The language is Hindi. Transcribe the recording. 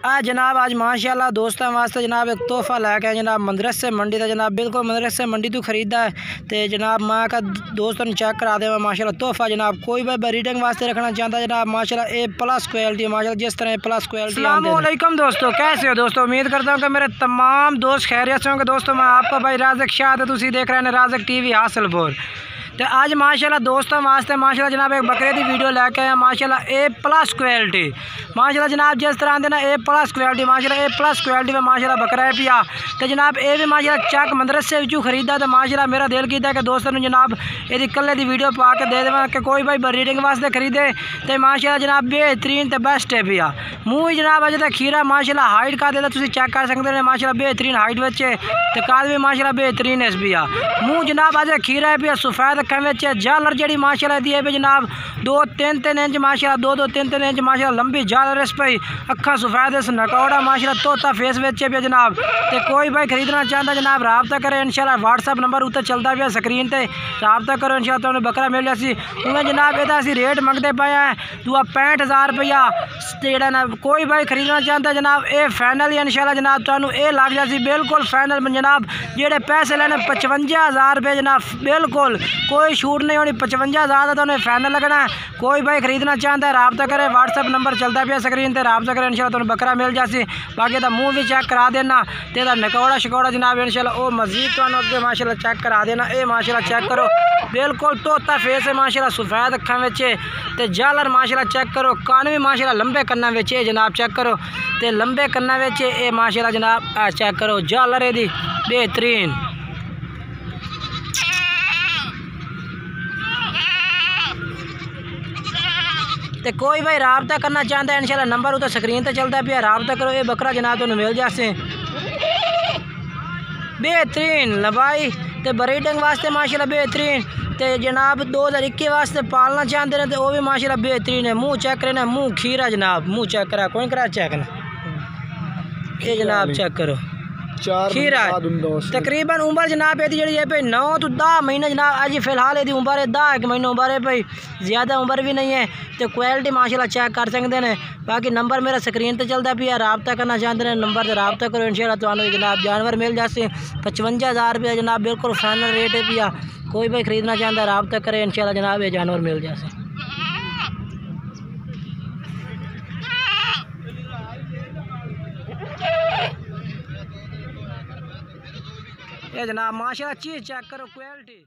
जनाब आज माशाल्लाह दोस्तों वास्ते जनाब एक तोहफ़ा लैके आए जनाब मदरसे मंडी का। जनाब बिल्कुल मदरसे मंडी तो ख़रीदा है तो जनाब माँ का दोस्तों ने चेक करा दे माशाल्लाह तोहफ़ा। जनाब कोई भी रीडिंग वास्ते रखना चाहता है जनाब माशाल्लाह A+ क्वालिटी माशाल्लाह जिस तरह A+ क्वालिटी। अस्सलामुअलैकुम दोस्तों, कैसे हो दोस्तों? उम्मीद करता हूँ कि मेरे तमाम दोस्त खैरियत से होंगे। दोस्तों मैं आपका भाई राज़िक शाह है, तुम देख रहे हैं राज़िक TV हासिलपुर। तो आज माशाल्लाह दोस्तों वास्ते माशाल्लाह जनाब एक बकरे की वीडियो लेके आए माशाल्लाह A+ क्वालिटी माशाल्लाह। जनाब जिस तरह आते ना A+ क्वालिटी माशाल्लाह A+ क्वालिटी में माशाल्लाह बकरा है पिया। तो जनाब ये भी माशाल्लाह चक मदरसे विचू खरीदा। तो माशाल्लाह मेरा दिल कीता कि दोस्तों ने जनाब ये कल्ले की वीडियो पा के दे देवा कि कोई भाई रीडिंग वास्ते खरीदे तो माशाल्लाह जनाब बेहतरीन तो बेस्ट है पिया। मूँह जनाब अजे तक खीरा माशाल्लाह हाइट का दे तुम चेक कर सकते हैं माशाल्लाह बेहतरीन हाइट बच्चे तो काद भी माशाल्लाह बेहतरीन है पिया। मूँह जनाब अजे खीरा है पिया सफ़ेद झालर जी माशाल्लाह दी है जनाब 2-3 इंच माशाल्लाह 2-3 इंच माशाल्लाह लंबी झालर इस पई अखा सफ़ेद इस नकौड़ा माशाल्लाह तोता फेस बेचे पे जनाब। तो कोई भाई खरीदना चाहता जनाब रबता करे इंशाल्लाह व्हाट्सअप नंबर उत्ते चलता पे स्क्रीन पर रबता करो इंशाल्लाह तुम्हें बकरा मिल जासी। उन्हें जनाब ये असी रेट मंगते पे हैं दुआ 65,000 रुपया जेड़ा ना। कोई भाई खरीदना चाहता जनाब ये फाइनल इंशाल्लाह जनाब तुम्हें ये लग जासी बिल्कुल फाइनल जनाब। जेड़े पैसे लेने 55,000 रुपये जनाब बिल्कुल कोई छूट नहीं होनी। 55,000 तो उन्हें फाइनल लगना है। कोई भाई खरीदना चाहता है रबता करे व्हाट्सअप नंबर चलता पे स्क्रीन पर रबता करे इंशाल्लाह तुम्हें बकरा मिल जासी। बाकी तो मूँह भी चेक करा देना तो नकौड़ा शकौड़ा जनाब इंशाल्लाह वो मजीद तो अगे माशाल्लाह चेक करा देना। ये माशाल्लाह चेक करो बिल्कुल तोता फेस है माशाल्लाह सफ़ेद अखा बेचे तो झालर माशाल्लाह चेक करो। कान भी माशाल्लाह लंबे कन्ना बेचे जनाब चेक करो तो लंबे कन्ना बेचे ये माशाल्लाह जनाब चेक करो झालर ये बेहतरीन। तो कोई भाई रबता करना चाहता है इंशाल्लाह नंबर उधर स्क्रीन पर चलता पे रबता करो। ये बकरा जनाब तुम्हें मिल जासे बेहतरीन लंबाई तो ब्रीडिंग वास्ते माशाल्लाह बेहतरीन। तो जनाब 2021 वास्ते पालना चाहते हैं तो वो भी माशाल्लाह बेहतरीन है। मुँह चेक करें मुँह खीरा जनाब मुँह चेक करा कोई करा चेक ना ये जनाब चेक करो खीरा तकरीबन उम्र जनाब यदि जी है भाई 9 तो 10 महीने जनाब अज फिलहाल यदि उम्र है 10 महीने उम्र है भाई ज़्यादा उम्र भी नहीं है। तो क्वालिटी माशाल्लाह चेक कर सकते हैं। बाकी नंबर मेरा स्क्रीन पर चलता भी है रबता करना चाहते हैं नंबर से रबता करो इंशाल्लाह तुम्हें जनाब जानवर मिल जाते 55,000 रुपया जनाब बिल्कुल फाइनल रेट है पिया। कोई भाई खरीदना चाहता है रबता करे इंशाल्लाह जनाब ये जानवर मिल जाते। ये जनाब माशाल्लाह चीज़ चेक करो क्वालिटी।